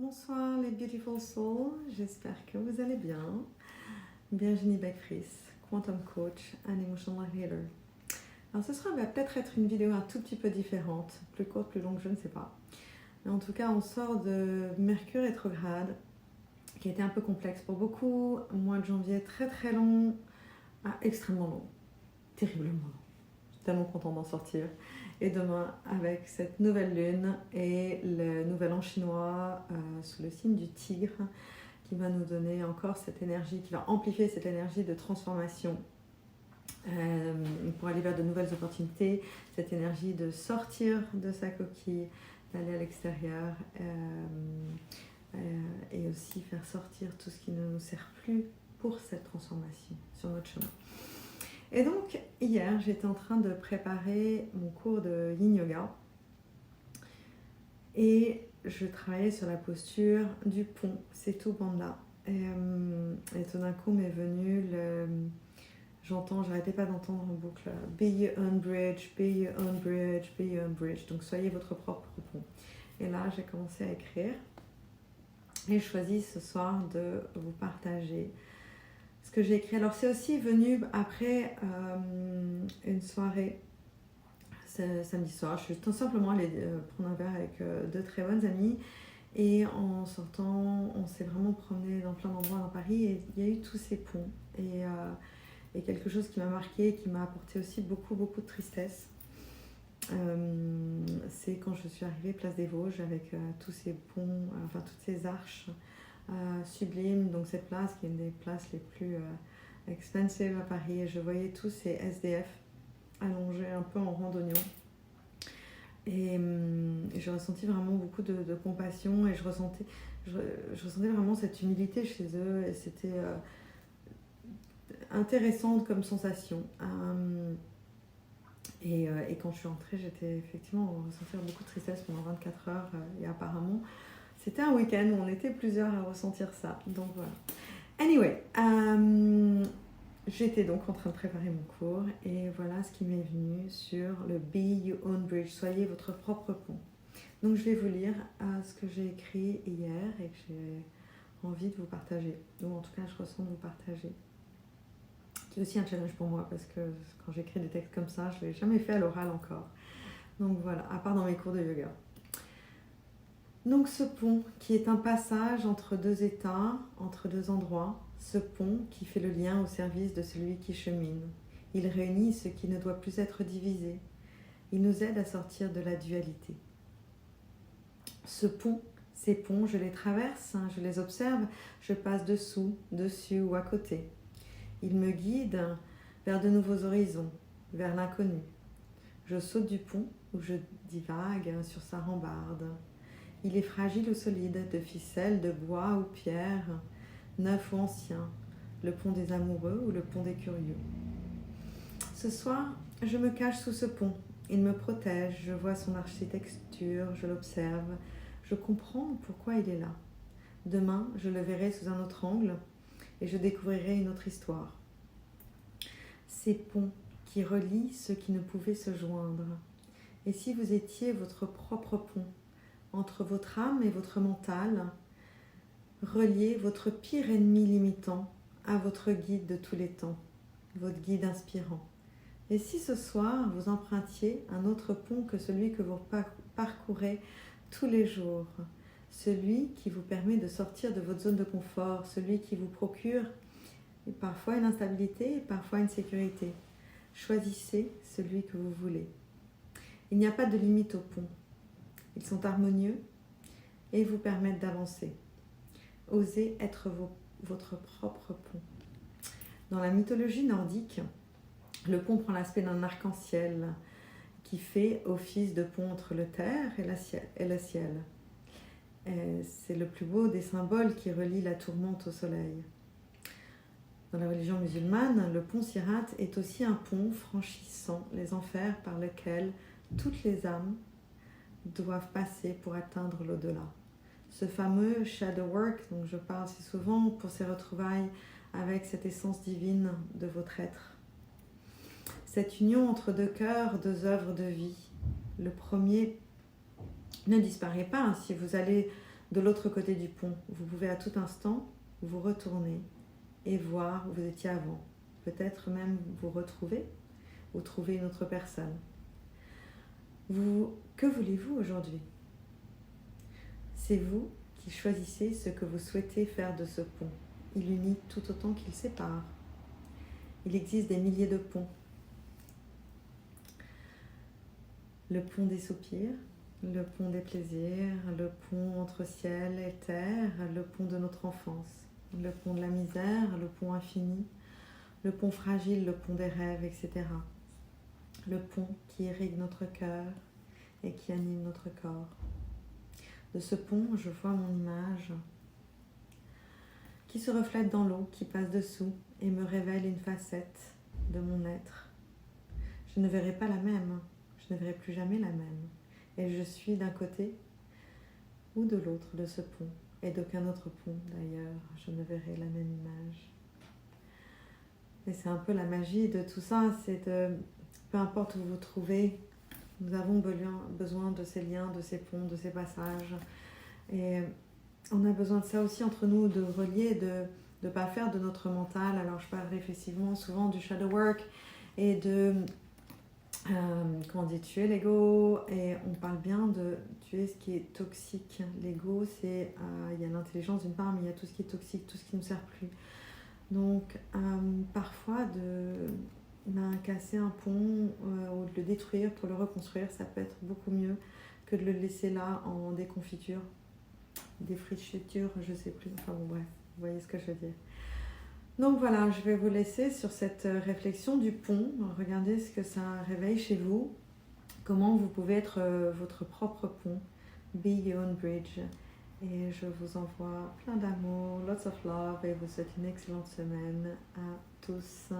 Bonsoir les Beautiful Souls, j'espère que vous allez bien. Virginie Beck-Friis, Quantum Coach and Emotional Healer. Alors ce soir va peut-être être une vidéo un tout petit peu différente, plus courte, plus longue, je ne sais pas. Mais en tout cas, on sort de Mercure rétrograde, qui a été un peu complexe pour beaucoup. Mois de janvier très très long, extrêmement long, terriblement long. Je suis tellement contente d'en sortir. Et demain, avec cette nouvelle lune et le nouvel an chinois sous le signe du tigre, qui va nous donner encore cette énergie, qui va amplifier cette énergie de transformation pour aller vers de nouvelles opportunités, cette énergie de sortir de sa coquille, d'aller à l'extérieur et aussi faire sortir tout ce qui ne nous sert plus pour cette transformation sur notre chemin. Et donc, hier, j'étais en train de préparer mon cours de Yin Yoga et je travaillais sur la posture du pont, Setu Bandha. Et tout d'un coup m'est venu j'arrêtais pas d'entendre en boucle Be your own bridge, be your own bridge, be your own bridge. Donc, soyez votre propre pont. Et là, j'ai commencé à écrire et je choisis ce soir de vous partager ce que j'ai écrit. Alors c'est aussi venu après une soirée samedi soir. Je suis tout simplement allée prendre un verre avec deux très bonnes amies et en sortant on s'est vraiment promené dans plein d'endroits dans Paris et il y a eu tous ces ponts et quelque chose qui m'a marqué et qui m'a apporté aussi beaucoup de tristesse. C'est quand je suis arrivée place des Vosges avec tous ces ponts, toutes ces arches sublime, donc cette place qui est une des places les plus expensive à Paris, et je voyais tous ces SDF allongés un peu en randonnion et je ressentis vraiment beaucoup de compassion et je ressentais vraiment cette humilité chez eux et c'était intéressante comme sensation et quand je suis rentrée j'étais effectivement ressentir beaucoup de tristesse pendant 24 heures et apparemment c'était un week-end où on était plusieurs à ressentir ça. Donc voilà. Anyway, j'étais donc en train de préparer mon cours et voilà ce qui m'est venu sur le Be Your Own Bridge. Soyez votre propre pont. Donc je vais vous lire ce que j'ai écrit hier et que j'ai envie de vous partager. Ou en tout cas, je ressens de vous partager. Qui est aussi un challenge pour moi parce que quand j'écris des textes comme ça, je ne l'ai jamais fait à l'oral encore. Donc voilà, à part dans mes cours de yoga. Donc ce pont qui est un passage entre deux états, entre deux endroits, ce pont qui fait le lien au service de celui qui chemine. Il réunit ce qui ne doit plus être divisé. Il nous aide à sortir de la dualité. Ce pont, ces ponts, je les traverse, je les observe, je passe dessous, dessus ou à côté. Ils me guident vers de nouveaux horizons, vers l'inconnu. Je saute du pont ou je divague sur sa rambarde. Il est fragile ou solide, de ficelle, de bois ou pierre, neuf ou ancien, le pont des amoureux ou le pont des curieux. Ce soir, je me cache sous ce pont. Il me protège, je vois son architecture, je l'observe, je comprends pourquoi il est là. Demain, je le verrai sous un autre angle et je découvrirai une autre histoire. Ces ponts qui relient ceux qui ne pouvaient se joindre. Et si vous étiez votre propre pont, entre votre âme et votre mental, reliez votre pire ennemi limitant à votre guide de tous les temps, votre guide inspirant. Et si ce soir, vous empruntiez un autre pont que celui que vous parcourez tous les jours, celui qui vous permet de sortir de votre zone de confort, celui qui vous procure parfois une instabilité et parfois une sécurité, choisissez celui que vous voulez. Il n'y a pas de limite au pont. Ils sont harmonieux et vous permettent d'avancer. Osez être votre propre pont. Dans la mythologie nordique, le pont prend l'aspect d'un arc-en-ciel qui fait office de pont entre le terre et le ciel. C'est le plus beau des symboles qui relie la tourmente au soleil. Dans la religion musulmane, le pont Sirat est aussi un pont franchissant les enfers par lesquels toutes les âmes doivent passer pour atteindre l'au-delà. Ce fameux shadow work dont je parle si souvent pour ces retrouvailles avec cette essence divine de votre être. Cette union entre deux cœurs, deux œuvres de vie. Le premier ne disparaît pas. Si vous allez de l'autre côté du pont. Vous pouvez à tout instant vous retourner et voir où vous étiez avant. Peut-être même vous retrouver ou trouver une autre personne. Que voulez-vous aujourd'hui? C'est vous qui choisissez ce que vous souhaitez faire de ce pont. Il unit tout autant qu'il sépare. Il existe des milliers de ponts. Le pont des soupirs, le pont des plaisirs, le pont entre ciel et terre, le pont de notre enfance, le pont de la misère, le pont infini, le pont fragile, le pont des rêves, etc. Le pont qui irrigue notre cœur et qui anime notre corps. De ce pont, je vois mon image qui se reflète dans l'eau, qui passe dessous et me révèle une facette de mon être. Je ne verrai pas la même, je ne verrai plus jamais la même. Et je suis d'un côté ou de l'autre de ce pont, et d'aucun autre pont d'ailleurs, je ne verrai la même image. Et c'est un peu la magie de tout ça, c'est de, peu importe où vous vous trouvez, nous avons besoin de ces liens, de ces ponts, de ces passages. Et on a besoin de ça aussi entre nous, de relier, de ne pas faire de notre mental. Alors je parle effectivement souvent du shadow work et de tuer l'ego, et on parle bien de tuer ce qui est toxique. L'ego, c'est il y a l'intelligence d'une part, mais il y a tout ce qui est toxique, tout ce qui ne nous sert plus. Donc parfois casser un pont ou de le détruire pour le reconstruire, ça peut être beaucoup mieux que de le laisser là en déconfiture, défrichiture, je sais plus, enfin bon bref, vous voyez ce que je veux dire. Donc voilà, je vais vous laisser sur cette réflexion du pont. Regardez ce que ça réveille chez vous, comment vous pouvez être votre propre pont. Be your own bridge. Et je vous envoie plein d'amour, lots of love, et vous souhaite une excellente semaine à tous.